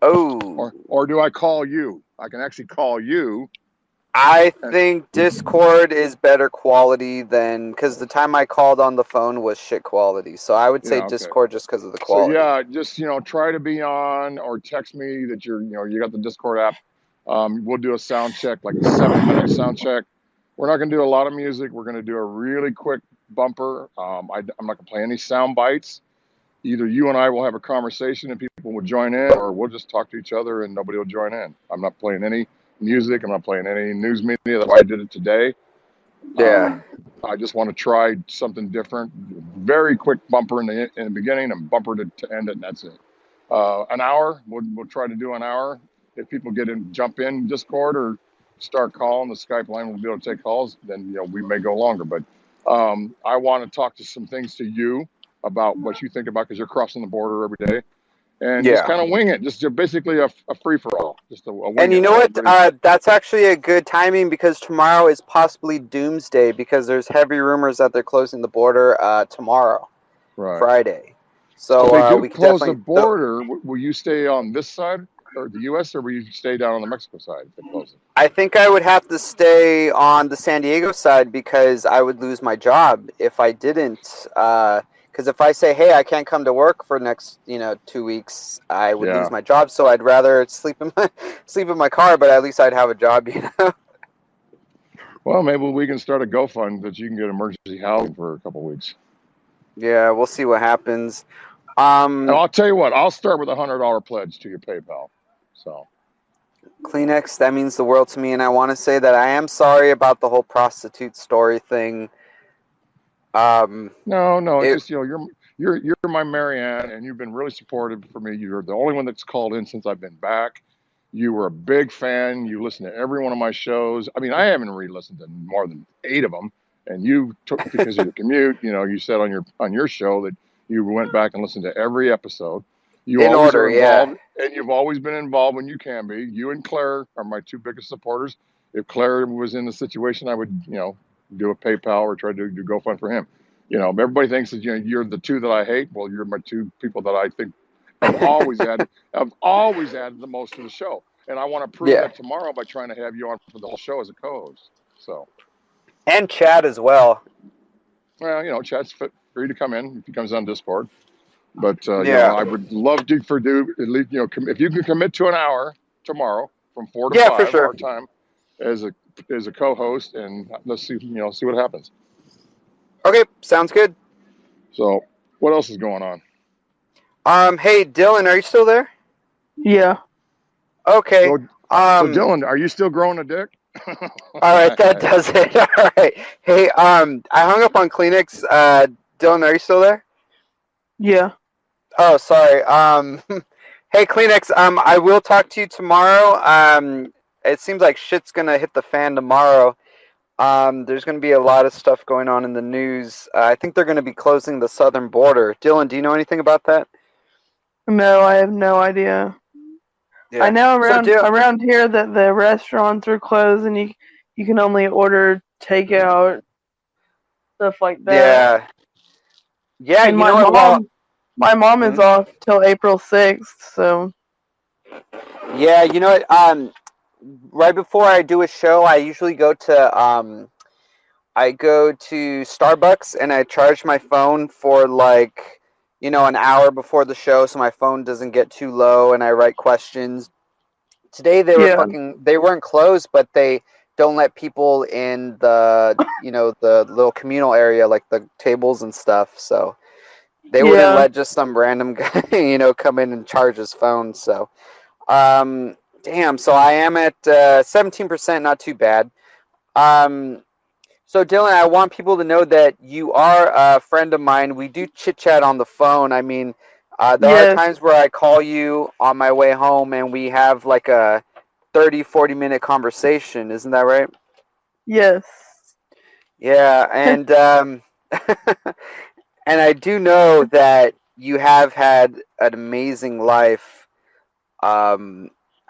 Oh, Or do I call you? I can actually call you. I think Discord is better quality than because the time I called on the phone was shit quality. So I would say Yeah, okay. Discord just because of the So quality. yeah, just try to be on or text me that you got the Discord app. We'll do a sound check, like a 7-minute sound check. We're not going to do a lot of music. We're going to do a really quick bumper. I'm not going to play any sound bites. Either you and I will have a conversation and people will join in, or we'll just talk to each other and nobody will join in. I'm not playing any music. I'm not playing any news media. That's why I did it today. Yeah. I just want to try something different. Very quick bumper in the beginning and bumper to end it, and that's it. An hour. We'll try to do an hour. If people jump in Discord or start calling, the Skype line will be able to take calls. Then we may go longer. But I want to talk to some things to you about what you think about because you're crossing the border every day, and just Yeah. kind of wing it. Just basically a free for all. Just a wing And it. you know what? That's actually a good timing because tomorrow is possibly doomsday because there's heavy rumors that they're closing the border tomorrow, Right. Friday. So if they do we could close the definitely. border, will you stay on this side or the U.S. or will you stay down on the Mexico side if they close it? I think I would have to stay on the San Diego side because I would lose my job if I didn't. Because if I say, "Hey, I can't come to work for next 2 weeks," I would lose my job. So I'd rather sleep in my car, but at least I'd have a job. Well, maybe we can start a GoFund that you can get emergency housing for a couple of weeks. Yeah, we'll see what happens. And I'll tell you what, I'll start with a $100 pledge to your PayPal. So Kleenex, that means the world to me, and I want to say that I am sorry about the whole prostitute story thing. No, it's just you're my Marianne, and you've been really supportive for me. You're the only one that's called in since I've been back. You were a big fan. You listened to every one of my shows. I mean, I haven't re-listened to more than 8 of them. And you took, because of your commute, you said on your show that you went back and listened to every episode. You In always are order, yeah. involved, and you've always been involved when you can be. You and Claire are my 2 biggest supporters. If Claire was in the situation, I would, do a PayPal or try to do GoFund for him. Everybody thinks that you're the 2 that I hate. Well, you're my 2 people that I think have always added the most to the show, and I want to prove Yeah. that tomorrow by trying to have you on for the whole show as a co-host. So, And Chad as well. well, Chad's free to come in if he comes on Discord. But Yeah. I would love to at least if you can commit to an hour tomorrow from 4 to Yeah, 5 for sure. our time as a co-host, and let's see what happens. Okay, sounds good. So, what else is going on? Hey Dylan, are you still there? Yeah. Okay. So Dylan, are you still growing a dick? All right, that does it. All right. Hey, I hung up on Kleenex. Dylan, are you still there? Yeah. Oh, sorry. Hey Kleenex. I will talk to you tomorrow. It seems like shit's gonna hit the fan tomorrow. There's gonna be a lot of stuff going on in the news. I think they're gonna be closing the southern border. Dylan, do you know anything about that? No, I have no idea. Yeah. I know So, around here that the restaurants are closed and you can only order takeout, stuff like that. Yeah. Yeah, And you know what? my mom is off till April 6th, so. Yeah, you know what? Right before I do a show, I usually go to Starbucks and I charge my phone for an hour before the show so my phone doesn't get too low and I write questions. Today they weren't closed, but they don't let people in the little communal area, like the tables and stuff. So they wouldn't let just some random guy, come in and charge his phone. So, damn. So I am at 17%, not too bad. So Dylan, I want people to know that you are a friend of mine. We do chit chat on the phone. I mean, there are times where I call you on my way home and we have like a 30-40 minute conversation. Isn't that right? Yes. Yeah, and and I do know that you have had an amazing life. I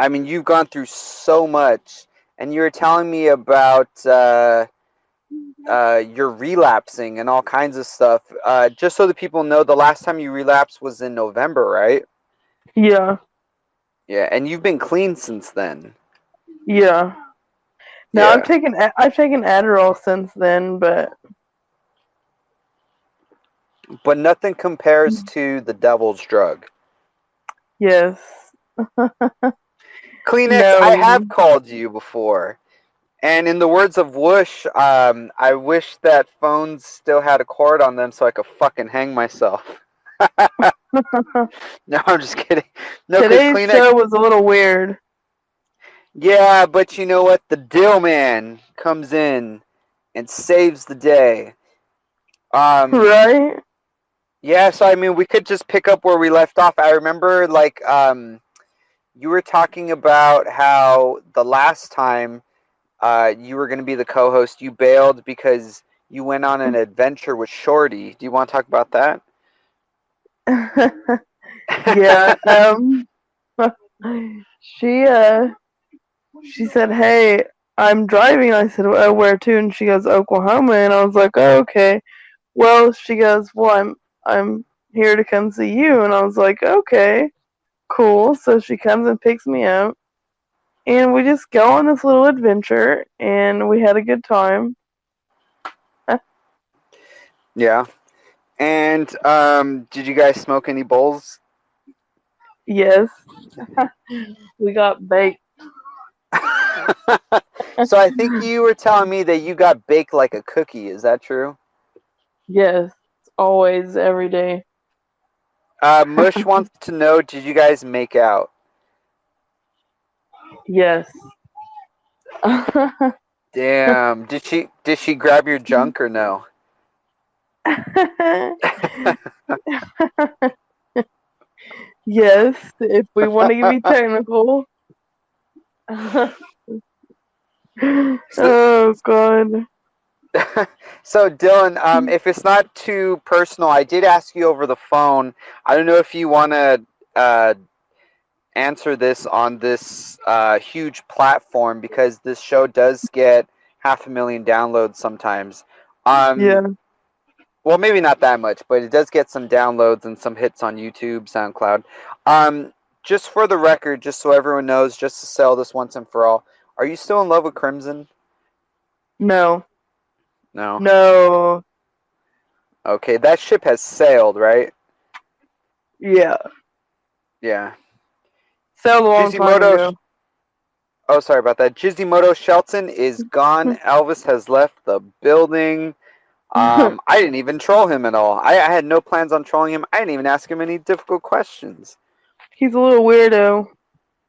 mean, you've gone through so much, and you were telling me about you're relapsing and all kinds of stuff. Just so that people know, the last time you relapsed was in November, right? Yeah. Yeah, and you've been clean since then. Yeah. Now I've taken Adderall since then, but nothing compares to the devil's drug. Yes. Kleenex, No. I have called you before. And in the words of Whoosh, I wish that phones still had a cord on them so I could fucking hang myself. No, I'm just kidding. No, today's show was a little weird. Yeah, but you know what? The Dill Man comes in and saves the day. Right? Yeah, so I mean, we could just pick up where we left off. I remember, you were talking about how the last time you were going to be the co-host, you bailed because you went on an adventure with Shorty. Do you want to talk about that? Yeah. She said, "Hey, I'm driving." I said, "Oh, where to?" And she goes, "Oklahoma." And I was like, "Oh, okay." Well, she goes, "Well, I'm here to come see you." And I was like, "Okay, cool." So she comes and picks me up, and we just go on this little adventure, and we had a good time. Yeah. And did you guys smoke any bowls? Yes. We got baked. So I think you were telling me that you got baked like a cookie. Is that true? Yes. Always, every day. Mush wants to know, did you guys make out? Yes. Damn. Did she grab your junk or no? Yes, if we want to be technical. Oh God. So Dylan, if it's not too personal, I did ask you over the phone. I don't know if you want to answer this on this huge platform because this show does get 500,000 downloads sometimes. Yeah. Well, maybe not that much, but it does get some downloads and some hits on YouTube, SoundCloud. Just for the record, just so everyone knows, just to sell this once and for all, are you still in love with Crimson? No. No. No. Okay, that ship has sailed, right? Yeah. Yeah. Sailed a long time ago. Oh, sorry about that. Gizmodo Shelton is gone. Elvis has left the building. I didn't even troll him at all. I had no plans on trolling him. I didn't even ask him any difficult questions. He's a little weirdo.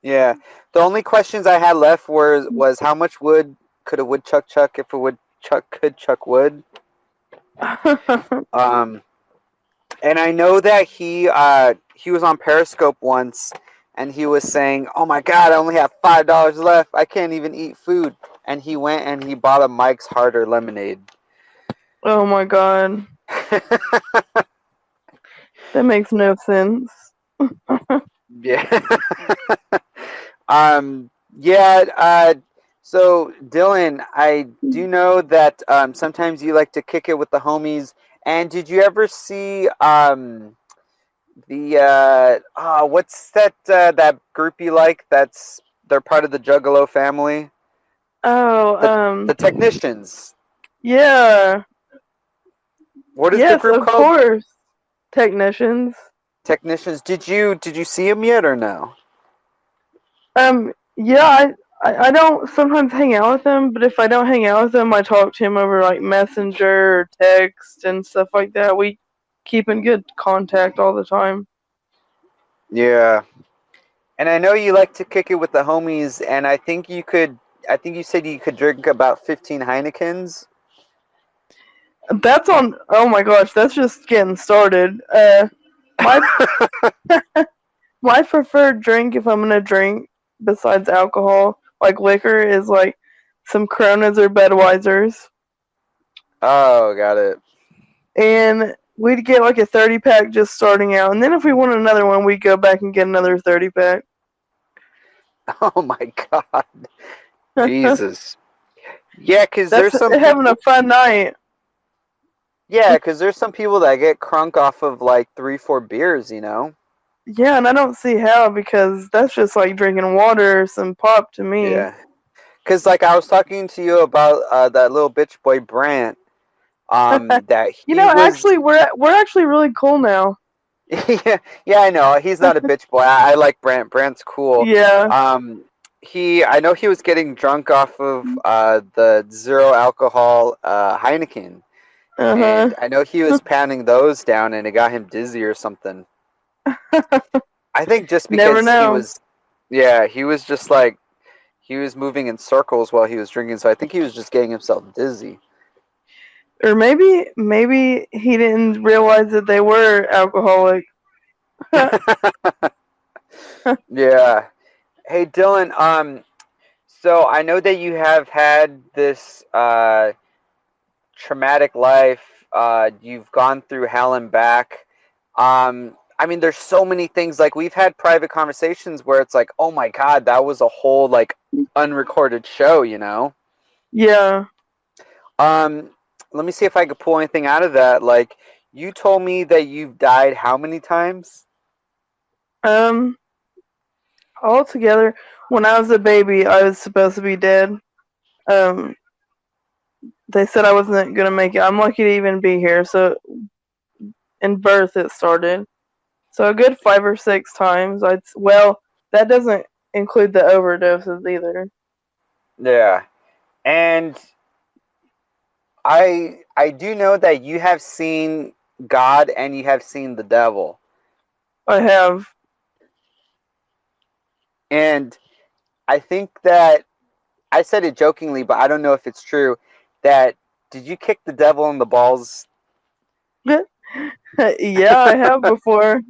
Yeah. The only questions I had left was how much wood could a woodchuck chuck if a woodchuck could chuck wood? And I know that he was on Periscope once, and he was saying, "Oh my God, I only have $5 left. I can't even eat food." And he went and he bought a Mike's Harder lemonade. Oh my God. That makes no sense. Yeah. Yeah. So Dylan, I do know that sometimes you like to kick it with the homies. And did you ever see what's that group you like? They're part of the Juggalo family. Oh, The Technicians. Yeah. What is the Yes, group of called? course. Technicians. Technicians. Did you see him yet or no? Yeah, I don't sometimes hang out with him, but if I don't hang out with him, I talk to him over like Messenger or text and stuff like that. We keep in good contact all the time. Yeah. And I know you like to kick it with the homies, and I think you said you could drink about 15 Heinekens. That's on. Oh my gosh, that's just getting started. My my preferred drink, if I'm gonna drink besides alcohol, like liquor, is like some Coronas or Budweisers. Oh, got it. And we'd get like a 30-pack just starting out, and then if we want another one, we'd go back and get another 30-pack. Oh my God. Jesus. Yeah, because there's some having a fun night. Yeah, because there's some people that get crunk off of like 3-4 beers, you know? Yeah, and I don't see how, because that's just like drinking water or some pop to me. Yeah. Because like I was talking to you about that little bitch boy Brant. That he actually, we're actually really cool now. yeah, I know. He's not a bitch boy. I like Brant. Brant's cool. Yeah. I know he was getting drunk off of the zero alcohol Heineken. And I know he was pounding those down and it got him dizzy or something. I think just because he was just like, he was moving in circles while he was drinking, so I think he was just getting himself dizzy. Or maybe he didn't realize that they were alcoholic. Yeah. Hey Dylan, so I know that you have had this traumatic life. You've gone through hell and back. I mean, there's so many things. Like, we've had private conversations where it's like, oh my God, that was a whole like unrecorded show, you know? Yeah. Let me see if I could pull anything out of that. Like, you told me that you've died how many times? Altogether, when I was a baby, I was supposed to be dead. They said I wasn't gonna make it. I'm lucky to even be here. So, in birth, it started. So a good 5 or 6 times. That doesn't include the overdoses either. Yeah, and I do know that you have seen God and you have seen the devil. I have. And I think that I said it jokingly, but I don't know if it's true. That did you kick the devil in the balls? Yeah, I have before.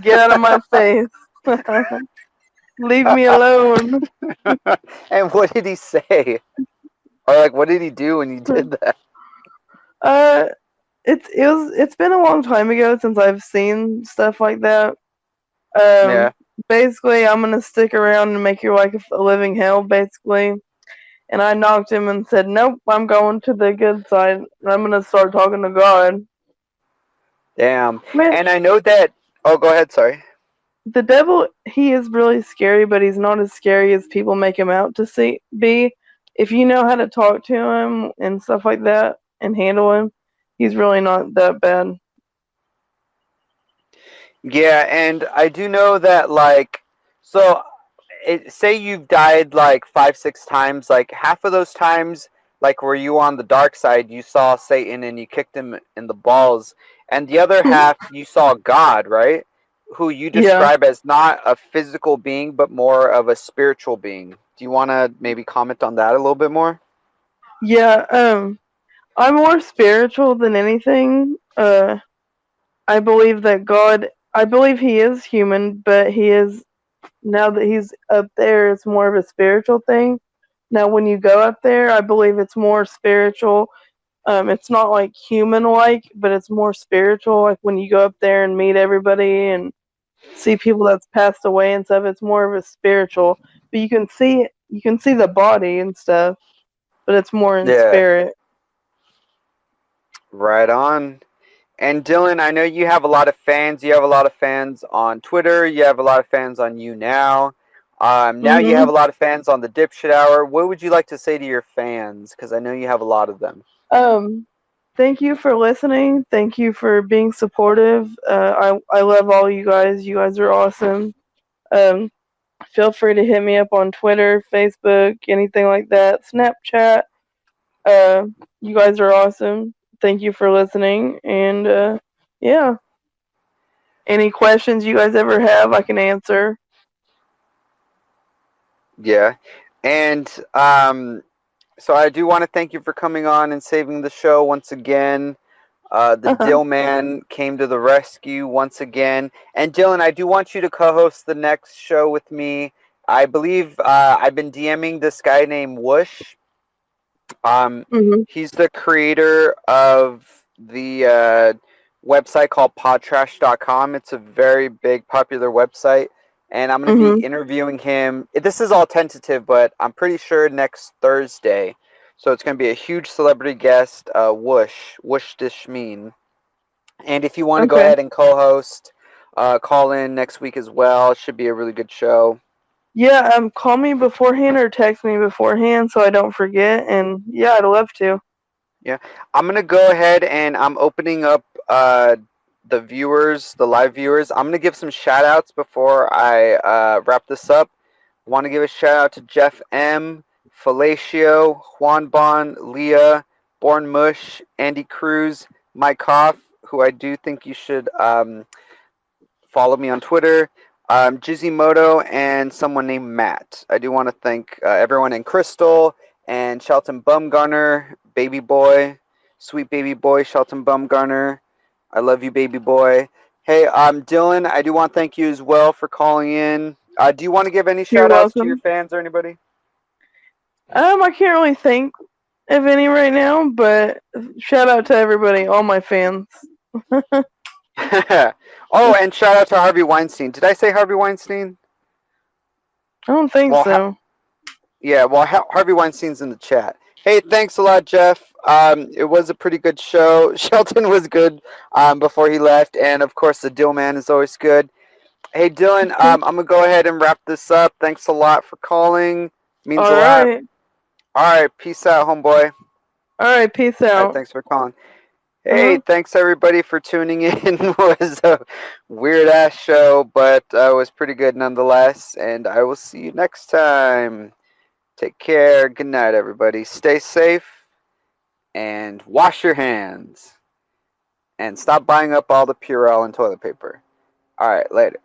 Get out of my face. Leave me alone. And what did he say? Or like, what did he do when you did that? It's been a long time ago since I've seen stuff like that. Yeah. Basically, I'm gonna stick around and make your life a living hell, basically. And I knocked him and said, "Nope, I'm going to the good side. And I'm gonna start talking to God." Damn. Man, And I know that. Oh, go ahead. Sorry. the devil, he is really scary, but he's not as scary as people make him out to be. If you know how to talk to him and stuff like that and handle him, he's really not that bad. Yeah, and I do know that, like, so say you've died like 5, 6 times, like half of those times, like, were you on the dark side, you saw Satan and you kicked him in the balls, and the other half you saw God, right? Who you Yeah, describe as not a physical being, but more of a spiritual being. Do you want to maybe comment on that a little bit more? yeah. I'm more spiritual than anything. I believe that God. I believe he is human, but he is now that he's up there. It's more of a spiritual thing. Now, when you go up there, I believe it's more spiritual. It's not like human-like, but it's more spiritual. Like when you go up there and meet everybody and see people that's passed away and stuff, it's more of a spiritual. But you can see the body and stuff, but it's more in Yeah, spirit. right on. And Dylan, I know you have a lot of fans. You have a lot of fans on Twitter. You have a lot of fans on You Now. Now you have Mhm. a lot of fans on the Dipshit Hour. What would you like to say to your fans? Because I know you have a lot of them. Um, Thank you for listening. Thank you for being supportive. I love all you guys. You guys are awesome. Um, Feel free to hit me up on Twitter, Facebook, anything like that. Snapchat. Uh, you guys are awesome. Thank you for listening. And yeah, any questions you guys ever have, I can answer. Yeah. And so I do want to thank you for coming on and saving the show once again. The Dill Man came to the rescue once again. And Dylan, I do want you to co-host the next show with me. I believe I've been DMing this guy named Whoosh. Mhm. He's the creator of the website called podtrash.com. It's a very big, popular website. And I'm going to be Mhm. interviewing him. This is all tentative, but I'm pretty sure next Thursday. So it's going to be a huge celebrity guest, Whoosh Dishmeen. And if you want to go Okay. ahead and co-host, call in next week as well. It should be a really good show. Yeah. Call me beforehand or text me beforehand so I don't forget. And yeah, I'd love to. Yeah, I'm gonna go ahead and I'm opening up the viewers, the live viewers. I'm gonna give some shout outs before I wrap this up. I want to give a shout out to Jeff M, Felatio, Juan Bon, Leah, Born Mush, Andy Cruz, Mike Hoff, who I do think you should follow me on Twitter. Moto, and someone named Matt. I do want to thank everyone in Krystal and Shelton Bumgarner, baby boy, sweet baby boy, Shelton Bumgarner. I love you, baby boy. Hey, Dylan, I do want to thank you as well for calling in. Do you want to give any You're shout outs to your welcome. fans or anybody? I can't really think of any right now, but shout out to everybody, all my fans. Oh, and shout out to Harvey Weinstein. Did I say Harvey Weinstein? I don't think Well, so. yeah, well, Harvey Weinstein's in the chat. Hey, thanks a lot, Jeff. It was a pretty good show. Shelton was good before he left, and of course, the Dill Man is always good. Hey, Dylan, Okay. I'm gonna go ahead and wrap this up. Thanks a lot for calling. Means a All lot. right. All right, peace out, homeboy. All right. Peace All right, out. thanks for calling. Hey, Uh-huh. thanks everybody for tuning in. It was a weird ass show, but it was pretty good nonetheless. And I will see you next time. Take care. Good night, everybody. Stay safe and wash your hands. And stop buying up all the Purell and toilet paper. All right, later.